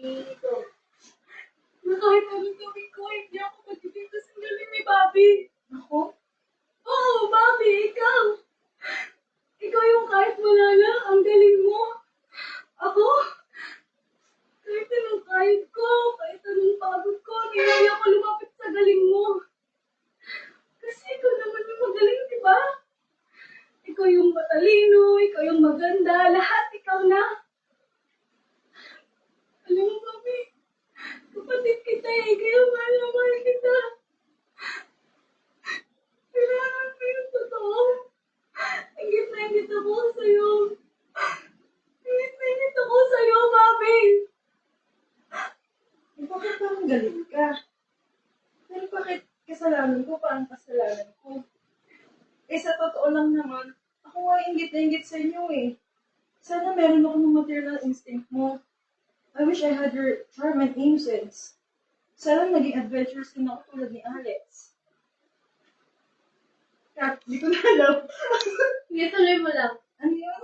dito. Na kahit anong gawin ko, hindi ako magiging kasing galing ni Bobby. Ako? Oo, Bobby, ikaw. Ikaw yung kahit wala lang, ang galing mo. Ako, kahit anong kahit ko, kahit anong pagod ko, hindi ako lumapit sa galing mo. Kasi ikaw naman yung magaling, di ba? Ikaw yung matalino, ikaw yung maganda, lahat ikaw na. Alam mo, Bobby, kapatid kita eh, kaya mahal na mahal kita. Kailangan mo yung totoo. Ingit na ingit ako sa'yo. Ingit na ingit ako sa'yo, Bobby. Eh, bakit parang galit ka? Pero bakit kasalanan ko, parang kasalanan ko? Eh, sa totoo lang naman, ako nga ingit na ingit sa inyo eh. Sana meron ako ng maternal instinct mo. I wish I had your charm and innocence. Sana naging adventurous din ako tulad ni Alex. Kat, di ko na alam. Sige, tuloy mo lang. Ano yun?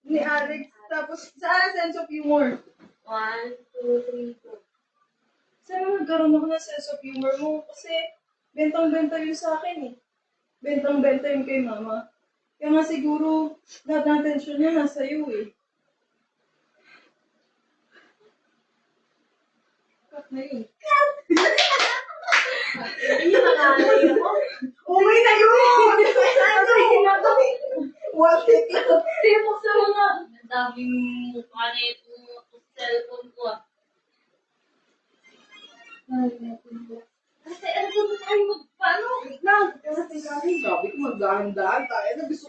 Ni Alex. Tapos, saan sense of humor? 1, 2, 3, 4. Sana magkaroon ako ng sense of humor mo kasi bentang-benta yun sa akin eh. Bentang-benta yun kay mama. Kaya nga siguro, lahat ng atensyon niya nasa iyo eh. Cut na yun. Hindi nakakaya ako. Okay na yun! What if ito? Tipok sa mga. Ang daming mukha na itong cellphone ko ah. Kasi ano ba tayo magpaano? Wait lang. Kasi sabi ko magdahan-dahan tayo na gusto